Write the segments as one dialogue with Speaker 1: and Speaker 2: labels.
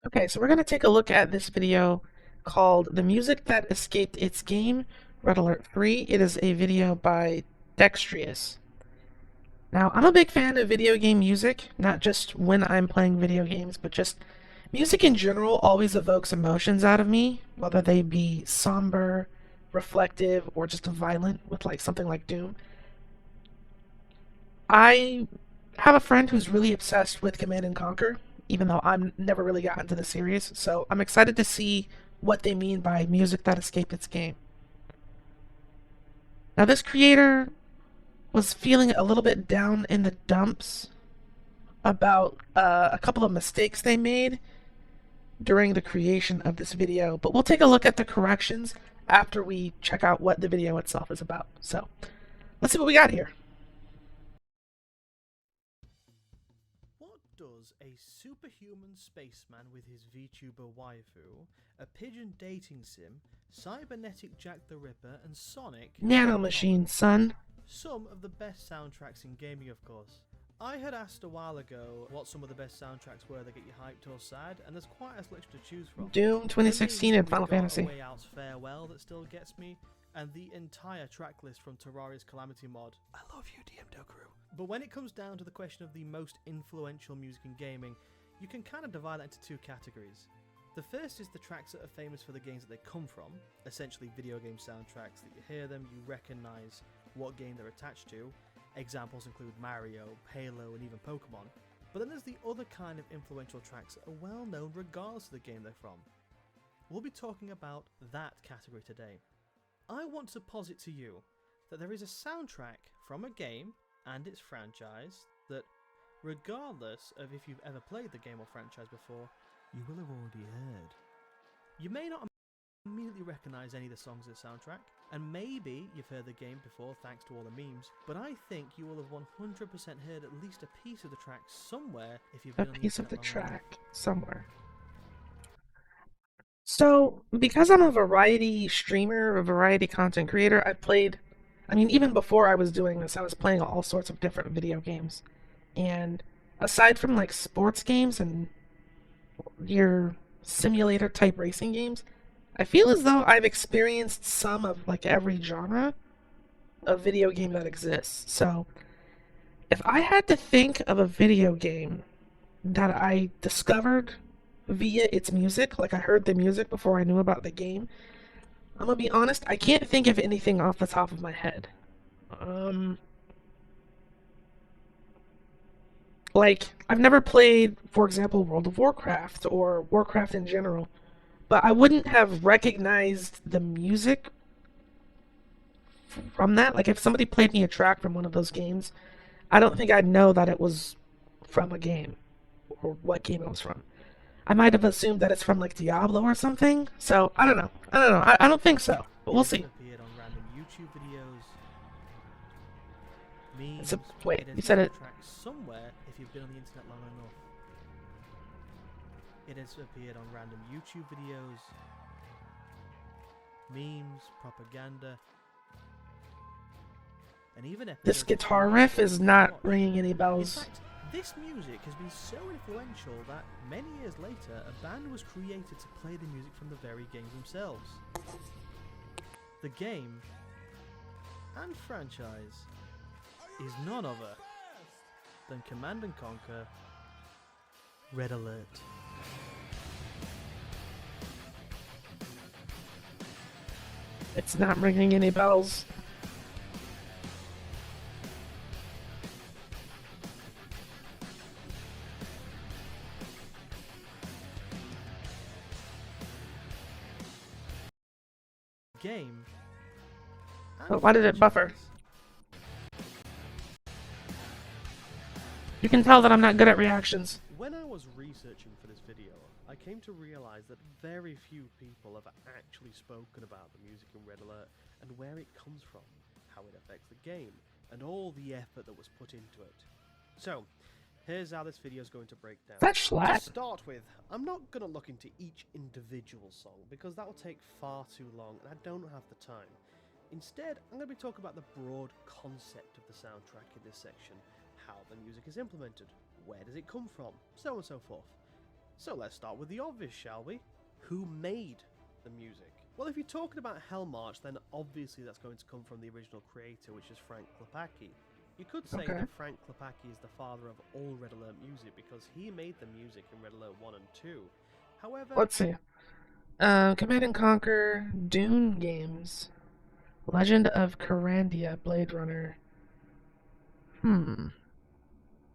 Speaker 1: Okay, so we're going to take a look at this video called The Music That Escaped Its Game, Red Alert 3. It is a video by Dextrious. Now, I'm a big fan of video game music, not just when I'm playing video games, but just music in general always evokes emotions out of me, whether they be somber, reflective, or just violent with like something like Doom. I have a friend who's really obsessed with Command and Conquer, even though I'm never really got into the series. So I'm excited to see what they mean by music that escaped its game. Now, this creator was feeling a little bit down in the dumps about a couple of mistakes they made during the creation of this video, but we'll take a look at the corrections after we check out what the video itself is about. So let's see what we got here.
Speaker 2: What does a superhuman spaceman with his VTuber waifu, a pigeon dating sim, cybernetic Jack the Ripper, and Sonic
Speaker 1: Nanomachine, son.
Speaker 2: Some of the best soundtracks in gaming, of course. I had asked a while ago what some of the best soundtracks were that get you hyped or sad, and there's quite a selection to choose from.
Speaker 1: Doom 2016 and Final Fantasy.
Speaker 2: Way Out's Farewell that still gets me, and the entire track list from Terraria's Calamity mod. I love you, DM Dokuru. But when it comes down to the question of the most influential music in gaming, you can kind of divide that into two categories. The first is the tracks that are famous for the games that they come from, essentially video game soundtracks that you hear them, you recognise what game they're attached to. Examples include Mario, Halo, and even Pokemon. But then there's the other kind of influential tracks that are well known regardless of the game they're from. We'll be talking about that category today. I want to posit to you that there is a soundtrack from a game and its franchise that, regardless of if you've ever played the game or franchise before, you will have already heard. You may not immediately recognise any of the songs of the soundtrack, and maybe you've heard the game before thanks to all the memes, but I think you will have 100% heard at least a piece of the track somewhere if you've been on the
Speaker 1: piece of the
Speaker 2: internet long enough.
Speaker 1: track somewhere. So, because I'm a variety streamer, a variety content creator, even before I was doing this, I was playing all sorts of different video games. And aside from like sports games and your simulator type racing games, I feel as though I've experienced some of like every genre of video game that exists. So, if I had to think of a video game that I discovered via its music, like I heard the music before I knew about the game, I'm gonna be honest, I can't think of anything off the top of my head. Like, I've never played, for example, World of Warcraft or Warcraft in general, but I wouldn't have recognized the music from that. Like, if somebody played me a track from one of those games, I don't think I'd know that it was from a game or what game it was from. I might have assumed that it's from like Diablo or something. So I don't know. I don't think so, but we'll see.
Speaker 2: Appeared on random YouTube videos.
Speaker 1: Wait, you said it.
Speaker 2: Somewhere if you've been on the internet long enough. It has appeared on random YouTube videos, memes, propaganda, and even
Speaker 1: this guitar riff is not ringing any bells.
Speaker 2: In fact, this music has been so influential that many years later, a band was created to play the music from the very games themselves. The game and franchise is none other than Command & Conquer Red Alert.
Speaker 1: It's not ringing any bells.
Speaker 2: Game.
Speaker 1: Oh, why did it buffer? You can tell that I'm not good at reactions.
Speaker 2: When I was researching for this video, I came to realize that very few people have actually spoken about the music in Red Alert and where it comes from, how it affects the game, and all the effort that was put into it. So, here's how this video is going to break down.
Speaker 1: That's flat.
Speaker 2: To start with, I'm not going to look into each individual song because that will take far too long and I don't have the time. Instead, I'm going to be talking about the broad concept of the soundtrack in this section, how the music is implemented, where does it come from, so on and so forth. So let's start with the obvious, shall we? Who made the music? Well, if you're talking about Hell March, then obviously that's going to come from the original creator, which is Frank Klepacki. You could say
Speaker 1: Okay.
Speaker 2: that Frank Klepacki is the father of all Red Alert music because he made the music in Red Alert 1 and 2. However,
Speaker 1: Let's see. Command and Conquer, Dune games, Legend of Carandia, Blade Runner. Hmm.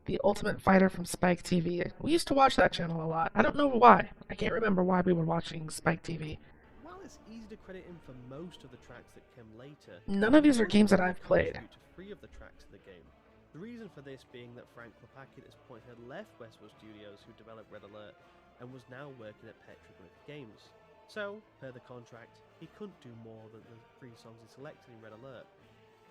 Speaker 1: The Ultimate Fighter from Spike TV. We used to watch that channel a lot. I don't know why. I can't remember why we were watching Spike TV.
Speaker 2: while it's easy to credit him for most of the tracks that came later,
Speaker 1: None of
Speaker 2: he
Speaker 1: these are
Speaker 2: would
Speaker 1: games that
Speaker 2: only
Speaker 1: I've played.
Speaker 2: contribute to 3 of the tracks of the game. The reason for this being that Frank Klepacki at this point had left Westwood Studios, who developed Red Alert, and was now working at Petroglyph Games. So, per the contract, he couldn't do more than the 3 songs he selected in Red Alert.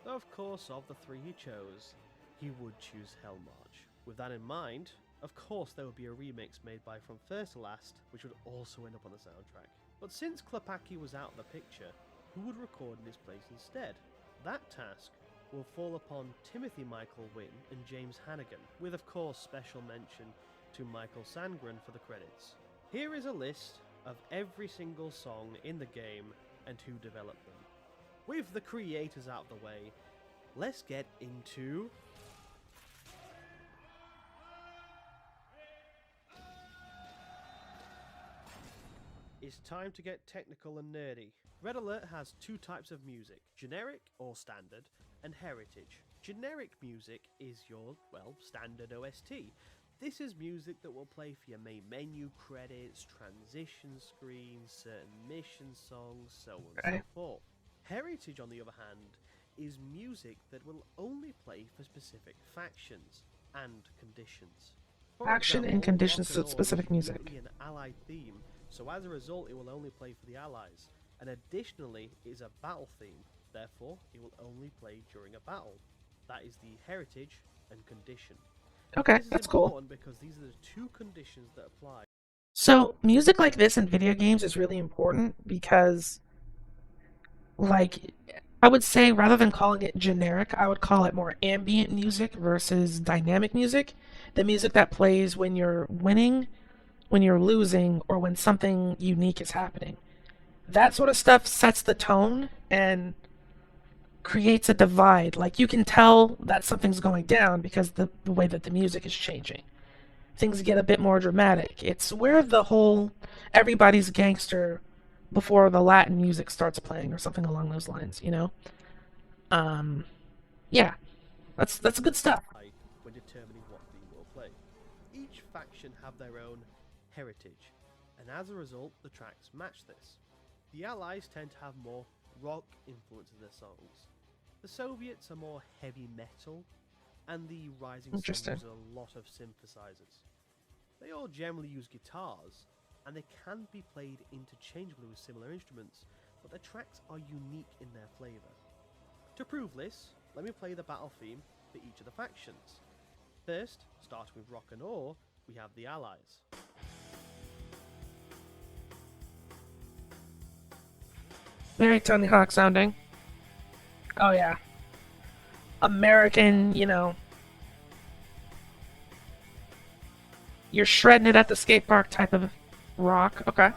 Speaker 2: Though of course, of the 3 he chose, he would choose Hell March. With that in mind, of course there would be a remix made by From First to Last, which would also end up on the soundtrack. But since Klepacki was out of the picture, who would record in his place instead? That task will fall upon Timothy Michael Wynn and James Hannigan, with of course special mention to Michael Sandgren for the credits. Here is a list of every single song in the game and who developed them. With the creators out of the way, let's get into It's time to get technical and nerdy. Red Alert has 2 types of music, generic or standard, and heritage. Generic music is your, well, standard OST. This is music that will play for your main menu, credits, transition screens, certain mission songs, so on and so forth. Heritage, on the other hand, is music that will only play for specific factions and conditions. For
Speaker 1: Faction and
Speaker 2: example,
Speaker 1: conditions
Speaker 2: Rock
Speaker 1: to
Speaker 2: and Roll
Speaker 1: specific
Speaker 2: is
Speaker 1: music.
Speaker 2: purely an allied theme, so as a result it will only play for the allies, and additionally it is a battle theme, therefore it will only play during a battle. That is the heritage and condition.
Speaker 1: Okay,
Speaker 2: This is
Speaker 1: that's cool.
Speaker 2: important because these are the 2 conditions that apply.
Speaker 1: So, music like this in video games is really important because, like, I would say rather than calling it generic, I would call it more ambient music versus dynamic music. The music that plays when you're winning, when you're losing, or when something unique is happening. That sort of stuff sets the tone and creates a divide. Like, you can tell that something's going down because the way that the music is changing. Things get a bit more dramatic. It's where the whole everybody's gangster before the Latin music starts playing or something along those lines, you know? Um yeah, that's good stuff.
Speaker 2: When determining what theme will play. Each faction have their own heritage, and as a result the tracks match this. The Allies tend to have more rock influence in their songs. The Soviets are more heavy metal, and the Rising Sun
Speaker 1: Interesting.
Speaker 2: use a lot of synthesizers. They all generally use guitars, and they can be played interchangeably with similar instruments, but the tracks are unique in their flavour. To prove this, let me play the battle theme for each of the factions. First, starting with Rock and Roll, we have the Allies.
Speaker 1: Very Tony Hawk sounding. Oh yeah. American, you know. You're shredding it at the skate park type of rock. Okay.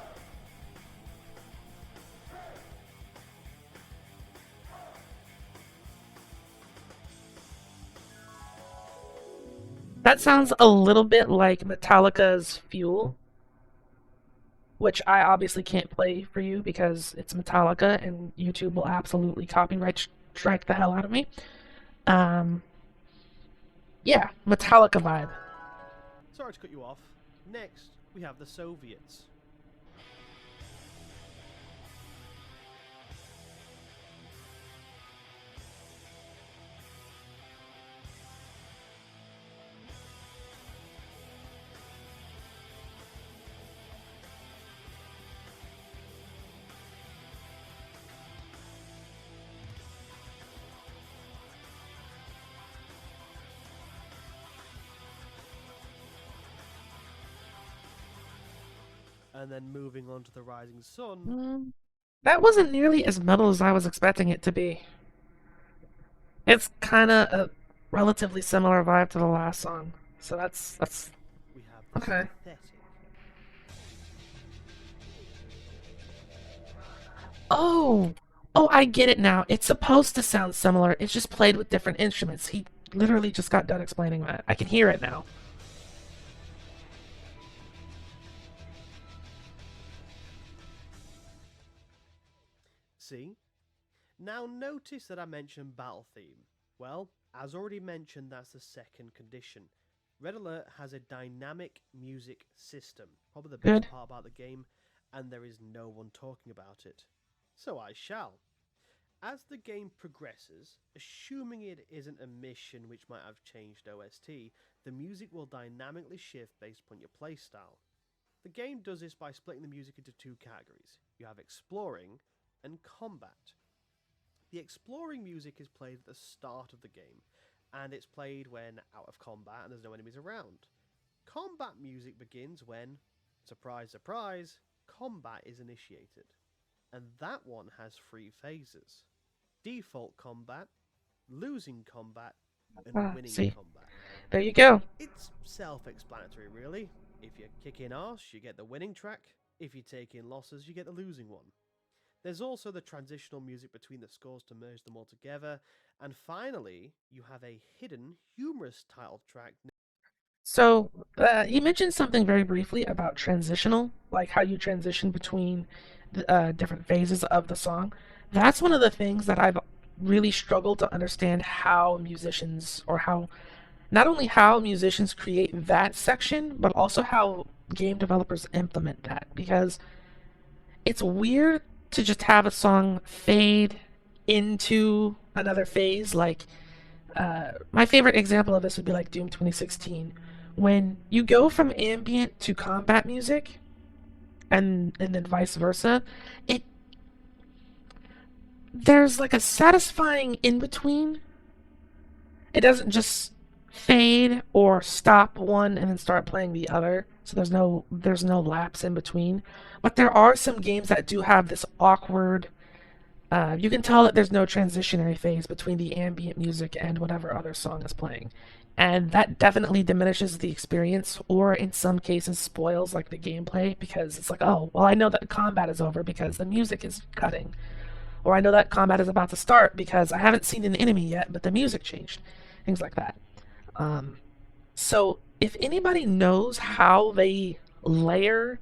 Speaker 1: That sounds a little bit like Metallica's Fuel, which I obviously can't play for you because it's Metallica and YouTube will absolutely copyright strike the hell out of me. Um, yeah, Metallica vibe.
Speaker 2: Sorry to cut you off. Next, we have the Soviets. And then moving on to the Rising Sun.
Speaker 1: That wasn't nearly as metal as I was expecting it to be. It's kind of a relatively similar vibe to the last song, so that's
Speaker 2: We have the
Speaker 1: okay.
Speaker 2: Synthetic.
Speaker 1: Oh, oh, I get it now. It's supposed to sound similar. It's just played with different instruments. He literally just got done explaining that. I can hear it now.
Speaker 2: See? Now notice that I mentioned battle theme. Well, as already mentioned, that's the second condition. Red Alert has a dynamic music system, probably the best
Speaker 1: Good.
Speaker 2: part about the game, and there is no one talking about it. So I shall. As the game progresses, assuming it isn't a mission which might have changed OST, the music will dynamically shift based upon your playstyle. The game does this by splitting the music into two categories. You have exploring and combat. The exploring music is played at the start of the game, and it's played when out of combat and there's no enemies around. Combat music begins when, surprise, surprise, combat is initiated. And that one has three phases: default combat, losing combat, and
Speaker 1: Ah,
Speaker 2: winning
Speaker 1: see.
Speaker 2: combat.
Speaker 1: There you go.
Speaker 2: It's self explanatory, really. If you're kicking arse, you get the winning track. If you're taking losses, you get the losing one. There's also the transitional music between the scores to merge them all together. And finally, you have a hidden, humorous title track.
Speaker 1: So, you mentioned something very briefly about transitional, like how you transition between the different phases of the song. That's one of the things that I've really struggled to understand how musicians, or how, not only how musicians create that section, but also how game developers implement that. Because it's weird to just have a song fade into another phase. Like, my favorite example of this would be like Doom 2016. When you go from ambient to combat music, and then vice versa, it there's like a satisfying in between. It doesn't just fade or stop one and then start playing the other. So there's no lapse in between. But there are some games that do have this awkward. You can tell that there's no transitionary phase between the ambient music and whatever other song is playing. And that definitely diminishes the experience, or in some cases spoils like the gameplay, because it's like, oh, well, I know that combat is over because the music is cutting. Or I know that combat is about to start because I haven't seen an enemy yet, but the music changed. Things like that. Um, so if anybody knows how they layer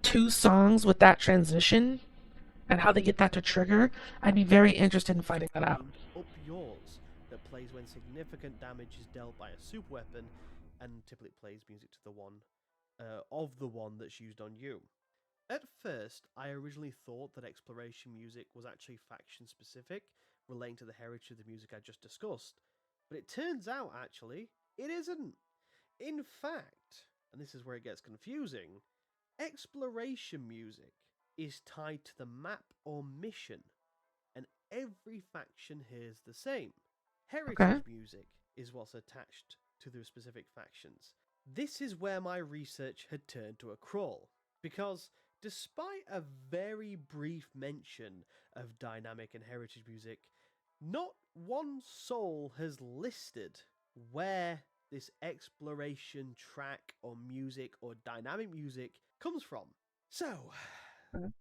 Speaker 1: two songs with that transition, and how they get that to trigger, I'd be very interested in finding that out.
Speaker 2: Named Up Yours that plays when significant damage is dealt by a super weapon and typically plays music to the one of the one that's used on you. At first, I originally thought that exploration music was actually faction specific, relating to the heritage of the music I just discussed, but it turns out actually it isn't. In fact, and this is where it gets confusing, exploration music is tied to the map or mission, and every faction hears the same.
Speaker 1: Okay.
Speaker 2: Heritage music is what's attached to the specific factions. This is where my research had turned to a crawl, because despite a very brief mention of dynamic and heritage music, not one soul has listed where this exploration track or music or dynamic music comes from. So,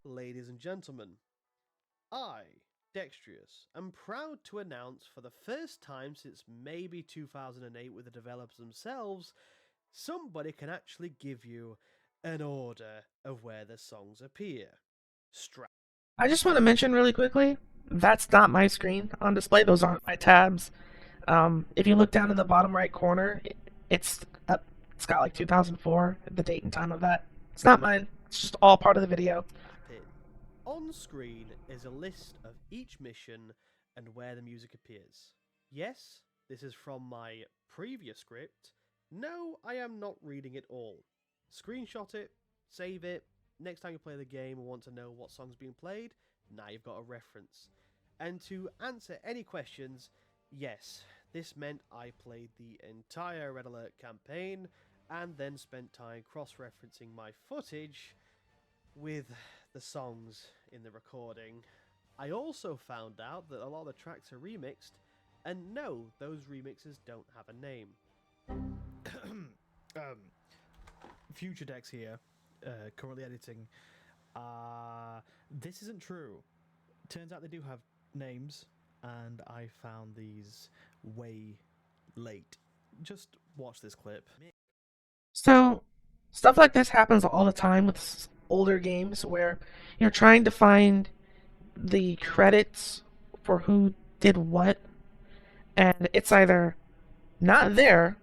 Speaker 2: ladies and gentlemen, I, Dextrious, am proud to announce for the first time since maybe 2008 with the developers themselves, somebody can actually give you an order of where the songs appear. Strap.
Speaker 1: I just want to mention really quickly, that's not my screen on display. Those aren't my tabs. If you look down in the bottom right corner, it's it's got like 2004, the date and time of that. It's not mine. It's just all part of the video.
Speaker 2: In. On screen is a list of each mission and where the music appears. Yes, this is from my previous script. No, I am not reading it all. Screenshot it, save it. Next time you play the game and want to know what song's being played, now you've got a reference. And to answer any questions, yes, this meant I played the entire Red Alert campaign and then spent time cross referencing my footage with the songs in the recording. I also found out that a lot of the tracks are remixed, and no, those remixes don't have a name. Future Dex here, currently editing. This isn't true. Turns out they do have names, and I found these way late. Just watch this clip.
Speaker 1: So, stuff like this happens all the time with older games where you're trying to find the credits for who did what, and it's either not there,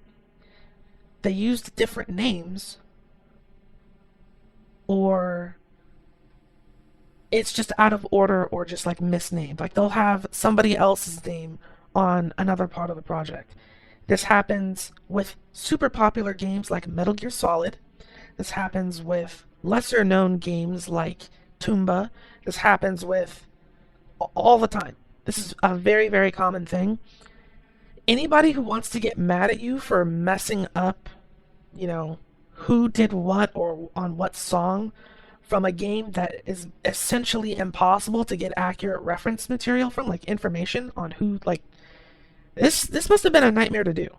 Speaker 1: they used different names, or it's just out of order or just like misnamed. Like they'll have somebody else's name on another part of the project. This happens with super popular games like Metal Gear Solid. This happens with lesser known games like Toomba. This happens with all the time. This is a very, very common thing. Anybody who wants to get mad at you for messing up, you know, who did what or on what song from a game that is essentially impossible to get accurate reference material from, like information on who, like, this must have been a nightmare to do.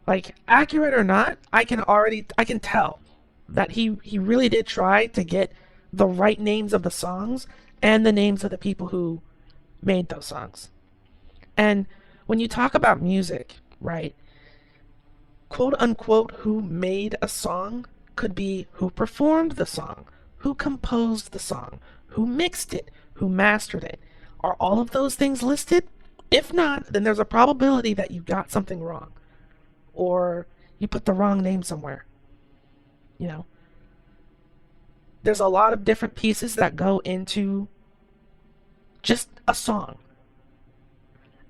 Speaker 1: Like, accurate or not, I can tell that he really did try to get the right names of the songs and the names of the people who made those songs. And when you talk about music, right, quote unquote, who made a song could be who performed the song, who composed the song, who mixed it, who mastered it. Are all of those things listed? If not, then there's a probability that you got something wrong or you put the wrong name somewhere. You know, there's a lot of different pieces that go into just a song.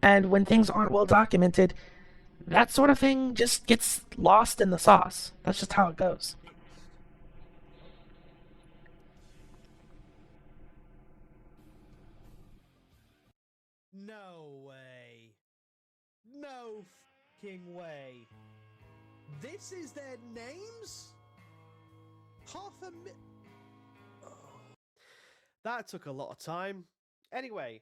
Speaker 1: And when things aren't well documented, that sort of thing just gets lost in the sauce. That's just how it goes.
Speaker 2: No way. No fucking way. This is their names? Half a mi- Oh. That took a lot of time. Anyway,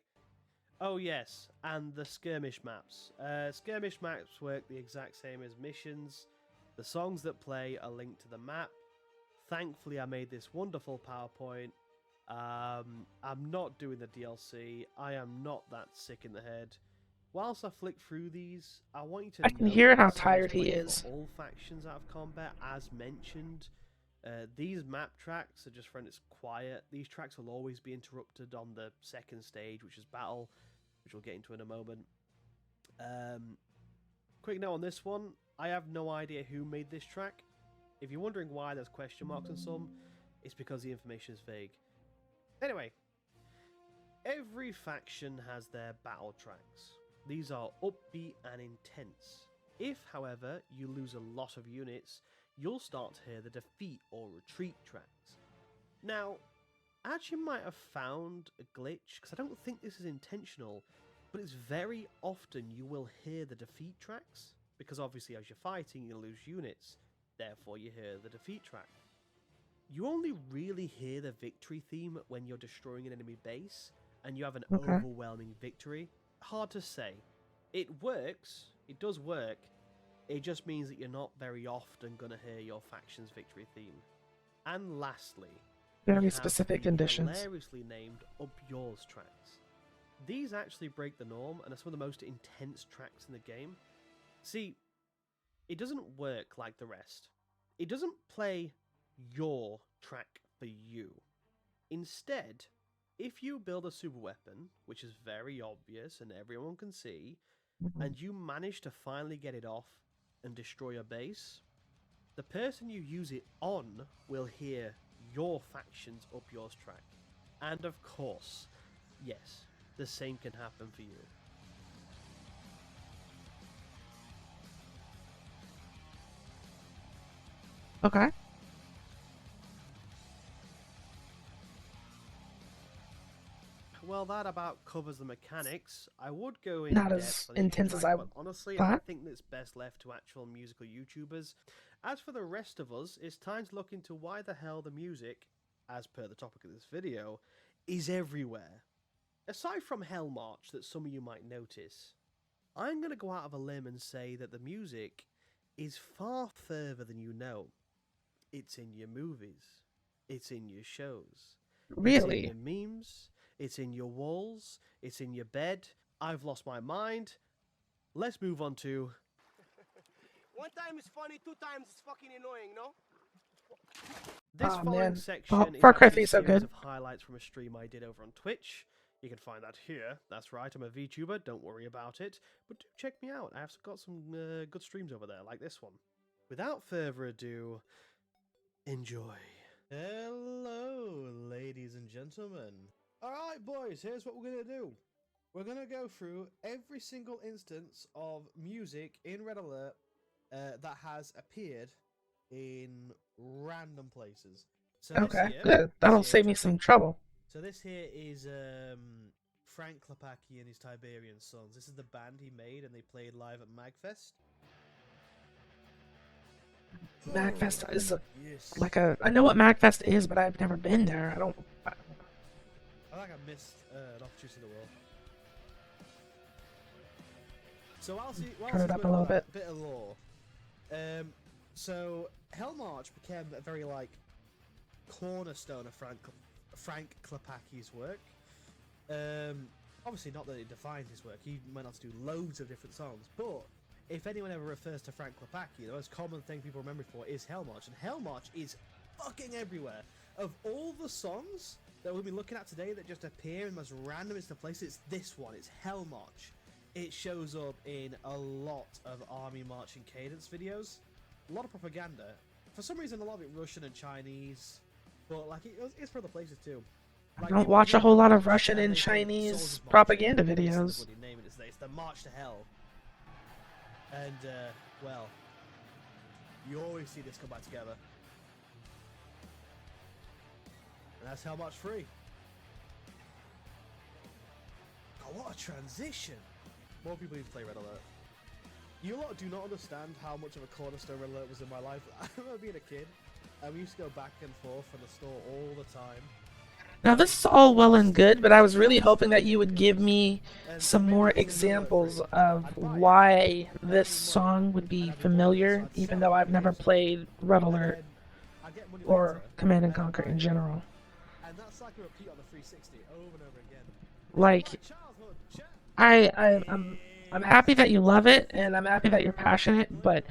Speaker 2: oh yes, and the skirmish maps. Skirmish maps work the exact same as missions. The songs that play are linked to the map. Thankfully, I made this wonderful PowerPoint. I'm not doing the DLC. I am not that sick in the head. Whilst I flick through these, I want you
Speaker 1: I
Speaker 2: to
Speaker 1: can
Speaker 2: note
Speaker 1: hear
Speaker 2: that
Speaker 1: how
Speaker 2: the songs
Speaker 1: tired he
Speaker 2: play for
Speaker 1: is.
Speaker 2: all factions out of combat, as mentioned. These map tracks are just when it's quiet. These tracks will always be interrupted on the second stage, which is battle, which we'll get into in a moment. Um, Quick note on this one, I have no idea who made this track. If you're wondering why there's question marks on some, it's because the information is vague. Anyway, every faction has their battle tracks. These are upbeat and intense. If, however, you lose a lot of units, you'll start to hear the defeat or retreat tracks. Now, as you might have found a glitch, because I don't think this is intentional, but it's very often you will hear the defeat tracks, because obviously as you're fighting you lose units, therefore you hear the defeat track. You only really hear the victory theme when you're destroying an enemy base, and you have an
Speaker 1: Okay.
Speaker 2: overwhelming victory. Hard to say. It works, it does work, it just means that you're not very often going to hear your faction's victory theme. And lastly, we
Speaker 1: Very
Speaker 2: have
Speaker 1: specific
Speaker 2: the
Speaker 1: conditions.
Speaker 2: hilariously named Up Yours tracks. These actually break the norm and are some of the most intense tracks in the game. See, it doesn't work like the rest. It doesn't play your track for you. Instead, if you build a super weapon, which is very obvious and everyone can see,
Speaker 1: Mhm.
Speaker 2: and you manage to finally get it off and destroy a base, the person you use it on will hear your faction's Up Yours track. And of course, yes, the same can happen for you.
Speaker 1: Okay.
Speaker 2: Well, that about covers the mechanics. I would go in
Speaker 1: Not
Speaker 2: depth
Speaker 1: as
Speaker 2: on each
Speaker 1: intense as
Speaker 2: track,
Speaker 1: I
Speaker 2: but honestly, I
Speaker 1: thought.
Speaker 2: think that's best left to actual musical YouTubers. As for the rest of us, it's time to look into why the hell the music, as per the topic of this video, is everywhere. Aside from Hell March, that some of you might notice, I'm going to go out of a limb and say that the music is far further than you know. It's in your movies. It's in your shows. It's in
Speaker 1: Really?
Speaker 2: your memes. It's in your walls. It's in your bed. I've lost my mind. Let's move on to...
Speaker 3: One time is funny, two times it's fucking annoying, no?
Speaker 2: This
Speaker 1: Oh
Speaker 2: following
Speaker 1: man,
Speaker 2: section is
Speaker 1: Far Cry
Speaker 2: actually
Speaker 1: 3
Speaker 2: a
Speaker 1: is so
Speaker 2: series
Speaker 1: good.
Speaker 2: of highlights from a stream I did over on Twitch. You can find that here. That's right, I'm a VTuber, don't worry about it. But do check me out, I've got some good streams over there, like this one. Without further ado, enjoy. Hello, ladies and gentlemen. Alright, boys, here's what we're going to do. We're going to go through every single instance of music in Red Alert that has appeared in random places. So
Speaker 1: Okay, good. That'll save me some trouble.
Speaker 2: So this here is Frank Klepacki and his Tiberian Sons. This is the band he made and they played live at Magfest.
Speaker 1: Magfest is
Speaker 2: Yes.
Speaker 1: like a. I know what Magfest is, but I've never been there. I don't.
Speaker 2: I think I missed an opportunity in the world. So
Speaker 1: Turn it up a little bit.
Speaker 2: Bit of lore. So Hellmarch became a very cornerstone of Frank Klepacki's work. Obviously not that it defined his work. He went on to do loads of different songs, but if anyone ever refers to Frank Klepacki, the most common thing people remember for is Hellmarch, and Hellmarch is fucking everywhere. Of all the songs that we'll be looking at today that just appear in the most randomest of places, it's this one. It's Hellmarch. It shows up in a lot of army marching cadence videos. A lot of propaganda. For some reason, a lot of it Russian and Chinese, but it's for other places too.
Speaker 1: I don't watch a whole lot of Russian and Chinese propaganda videos.
Speaker 2: It's the March to Hell. And, well, you always see this come back together. And that's Hellmarch 3. God, what a transition! More people need to play Red Alert. You lot do not understand how much of a cornerstone Red Alert was in my life. I remember being a kid, and we used to go back and forth from the store all the time.
Speaker 1: Now this is all well and good, but I was really hoping that you would give me some more examples of why this song would be familiar, even though I've never played Red Alert or Command and Conquer in general.
Speaker 2: And that's like a repeat on the 360 over and over again.
Speaker 1: Like, I'm happy that you love it, and I'm happy that you're passionate, but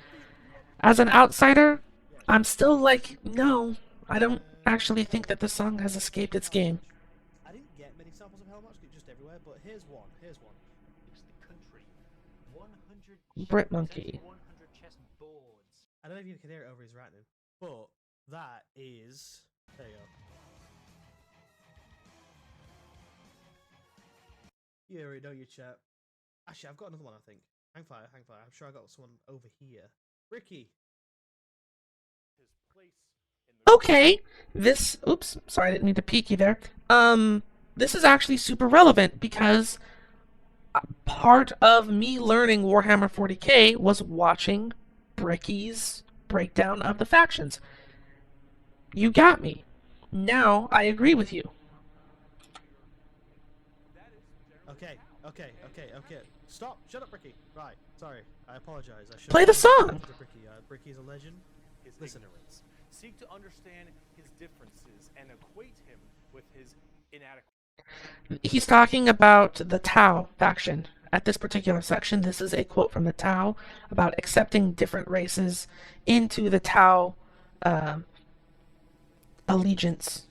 Speaker 1: as an outsider, I'm still like, no, I don't actually think that the song has escaped its game.
Speaker 2: I didn't get many samples of Hellmarch, it's just everywhere, but here's one. It's the country. 100
Speaker 1: Brit Monkey.
Speaker 2: 100 chess boards. I don't know if you can hear it over his writing, but that is... There you go. You hear it, don't you, chat? Actually, I've got another one, I think. Hang fire. I'm sure I got someone over here. Ricky.
Speaker 1: Okay, this, oops, sorry, I didn't mean to peek you there. This is actually super relevant because part of me learning Warhammer 40k was watching Bricky's breakdown of the factions. You got me. Now I agree with you.
Speaker 2: Okay. Stop. Shut up, Ricky. Right. Sorry. I apologize. I should
Speaker 1: Play the song.
Speaker 2: Bricky's a legend. Listen.
Speaker 4: Ignorance. Seek to understand his differences and equate him with his inadequate.
Speaker 1: He's talking about the Tau faction. At this particular section, this is a quote from the Tau about accepting different races into the Tau allegiance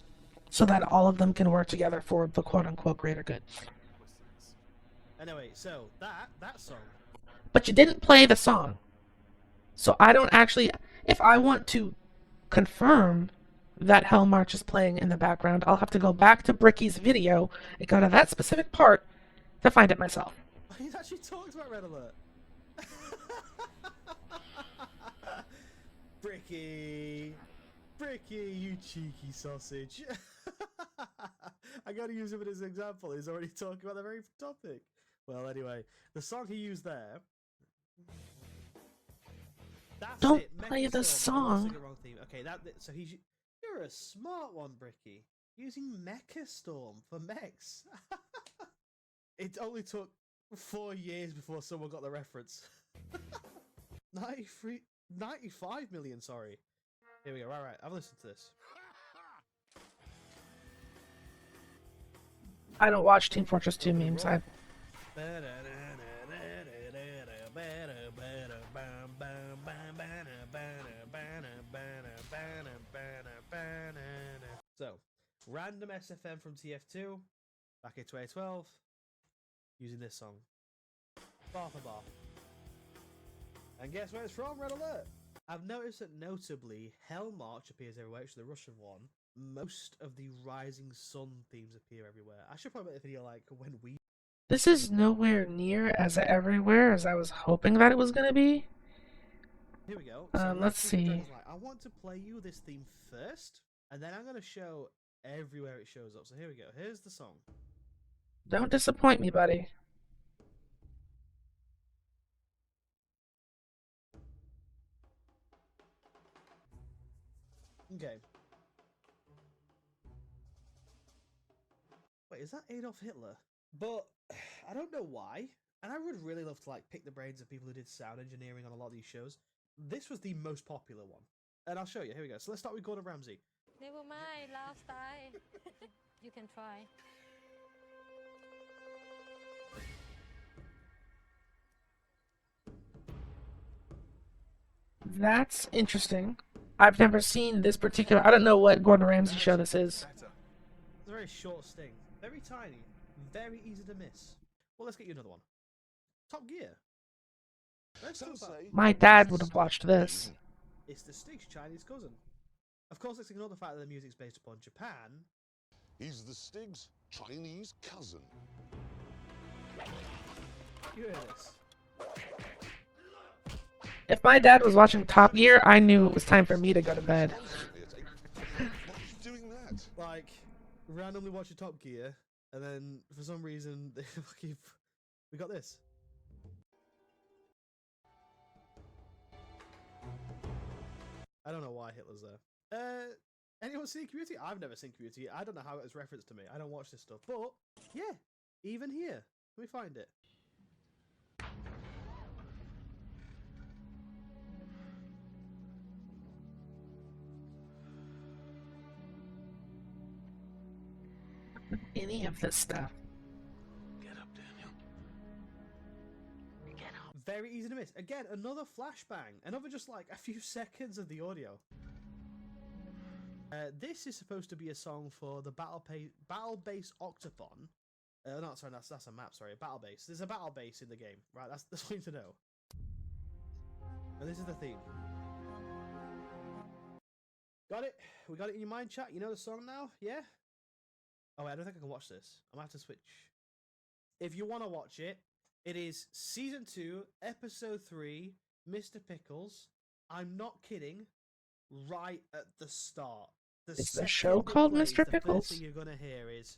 Speaker 1: so that all of them can work together for the quote-unquote greater good.
Speaker 2: Anyway, so that song.
Speaker 1: But you didn't play the song. So I don't actually... If I want to confirm that Hellmarch is playing in the background, I'll have to go back to Bricky's video and go to that specific part to find it myself.
Speaker 2: He actually talks about Red Alert. Bricky, you cheeky sausage. I gotta use him as an example. He's already talking about the very topic. Well, anyway, the song he used there.
Speaker 1: Don't play the song.
Speaker 2: Okay, so you're a smart one, Bricky. Using Mecha Storm for mechs. It only took 4 years before someone got the reference. 95 million, sorry. Here we go, right, have a listen to this.
Speaker 1: I don't watch Team Fortress 2 memes. I
Speaker 2: So, random SFM from TF2 back in 2012 using this song, bar for bar. And guess where it's from? Red Alert. I've noticed that notably Hell March appears everywhere, which is the Russian one. Most of the Rising Sun themes appear everywhere. I should probably make a video like when we.
Speaker 1: This is nowhere near as everywhere as I was hoping that it was gonna be.
Speaker 2: Here we go. So
Speaker 1: Let's see.
Speaker 2: Dragon's Light. I want to play you this theme first, and then I'm going to show everywhere it shows up. So here we go. Here's the song.
Speaker 1: Don't disappoint me, buddy.
Speaker 2: Okay. Wait, is that Adolf Hitler? But I don't know why. And I would really love to like pick the brains of people who did sound engineering on a lot of these shows. This was the most popular one. And I'll show you. Here we go. So let's start with Gordon Ramsay.
Speaker 5: Never mind, last time. You can try.
Speaker 1: That's interesting. I've never seen this particular. I don't know what Gordon Ramsay show this is.
Speaker 2: It's a very short sting. Very tiny. Very easy to miss. Well, let's get you another one. Top Gear. Let's talk about...
Speaker 1: My dad would have watched this.
Speaker 2: It's the Stig's Chinese cousin. Of course, let's ignore the fact that the music's based upon Japan.
Speaker 6: He's the Stig's Chinese cousin.
Speaker 2: You hear this?
Speaker 1: If my dad was watching Top Gear, I knew it was time for me to go to bed.
Speaker 6: Why are you doing that?
Speaker 2: Like, randomly watch a Top Gear, and then for some reason, they fucking... We got this. I don't know why Hitler's there. Anyone seen Community? I've never seen Community. I don't know how it was referenced to me. I don't watch this stuff. But, yeah, even here. Let me find it.
Speaker 1: Any of this stuff.
Speaker 6: Get up, Daniel.
Speaker 5: Get up.
Speaker 2: Very easy to miss. Again, another flashbang. Another just like a few seconds of the audio. This is supposed to be a song for the battle base Octothon. No, sorry, that's a map. Sorry, battle base. There's a battle base in the game, right? That's what you need to know. And this is the theme. Got it? We got it in your mind, chat. You know the song now? Yeah. Oh wait, I don't think I can watch this. I'm gonna have to switch. If you want to watch it, it is season 2, episode 3, Mr. Pickles. I'm not kidding. Right at the start.
Speaker 1: Is the show called Mr.
Speaker 2: The
Speaker 1: Pickles?
Speaker 2: first thing you're gonna hear is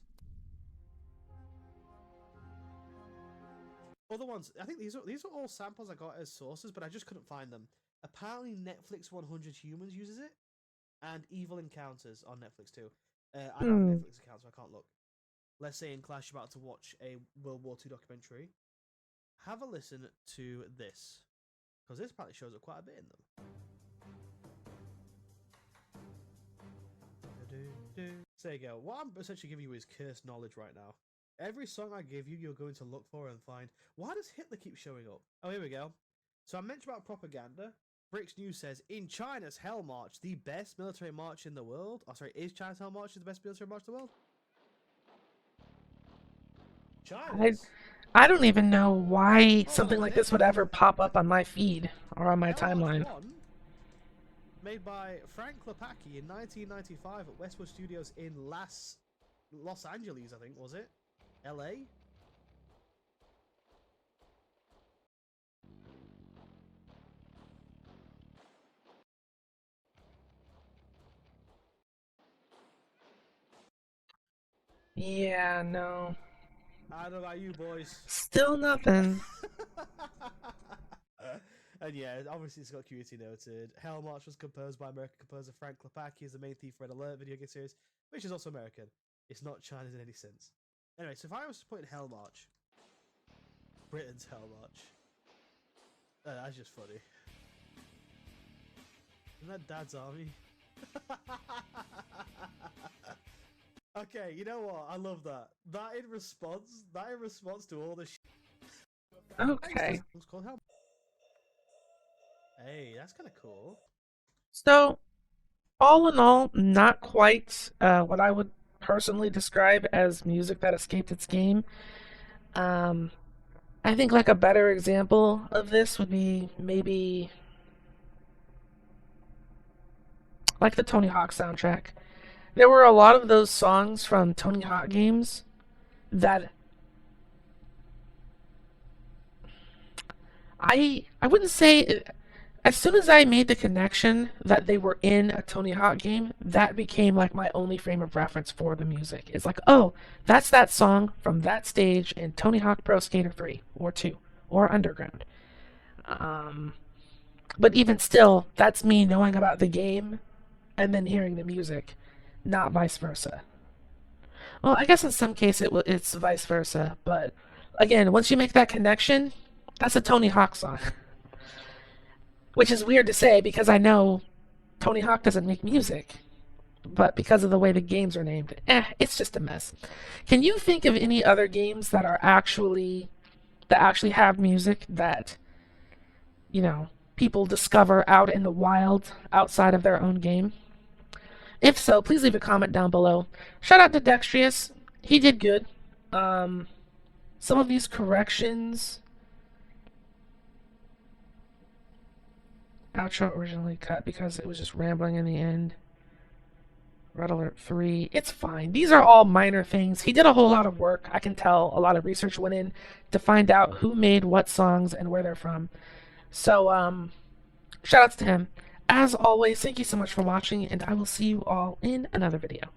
Speaker 2: other ones. I think these are all samples I got as sources, but I just couldn't find them. Apparently, Netflix 100 Humans uses it, and Evil Encounters on Netflix too. I don't have Netflix account, so I can't look. Let's say in class you're about to watch a World War II documentary. Have a listen to this, because this apparently shows up quite a bit in them. So there you go. What I'm essentially giving you is cursed knowledge right now. Every song I give you, you're going to look for and find, why does Hitler keep showing up? Oh, here we go. So I mentioned about propaganda. Bricks News says, in China's Hell March, the best military march in the world. Oh, sorry, is China's Hell March the best military march in the world? China's?
Speaker 1: I don't even know why something like this would ever pop up on my feed or on my
Speaker 2: Hell March
Speaker 1: timeline.
Speaker 2: 1, made by Frank Klepacki in 1995 at Westwood Studios in Los Angeles, I think, was it? LA?
Speaker 1: Yeah, no.
Speaker 2: I don't know about you boys.
Speaker 1: Still nothing.
Speaker 2: And yeah, obviously it's got community noted. Hell March was composed by American composer Frank Klepacki, is the main theme for Red Alert video game series, which is also American. It's not Chinese in any sense. Anyway, so if I was to put in Hell March, Britain's Hell March, that's just funny. Isn't that Dad's Army? I Okay, you know what? I love that. That in response to all this.
Speaker 1: Okay.
Speaker 2: It's called how? Hey, that's kind of cool.
Speaker 1: So, all in all, not quite what I would personally describe as music that escaped its game. Um, I think like a better example of this would be maybe like the Tony Hawk soundtrack. There were a lot of those songs from Tony Hawk games that I wouldn't say as soon as I made the connection that they were in a Tony Hawk game, that became like my only frame of reference for the music. It's like, oh, that's that song from that stage in Tony Hawk Pro Skater 3 or 2 or Underground. Um, but even still, that's me knowing about the game and then hearing the music, not vice versa. Well, I guess in some case it's vice versa, but again, once you make that connection, that's a Tony Hawk song. Which is weird to say because I know Tony Hawk doesn't make music, but because of the way the games are named, it's just a mess. Can you think of any other games that actually have music that, people discover out in the wild outside of their own game? If so, please leave a comment down below. Shout out to Dextrius. He did good. Some of these corrections. Outro originally cut because it was just rambling in the end. Red Alert 3. It's fine. These are all minor things. He did a whole lot of work. I can tell a lot of research went in to find out who made what songs and where they're from. So, shout outs to him. As always, thank you so much for watching, and I will see you all in another video.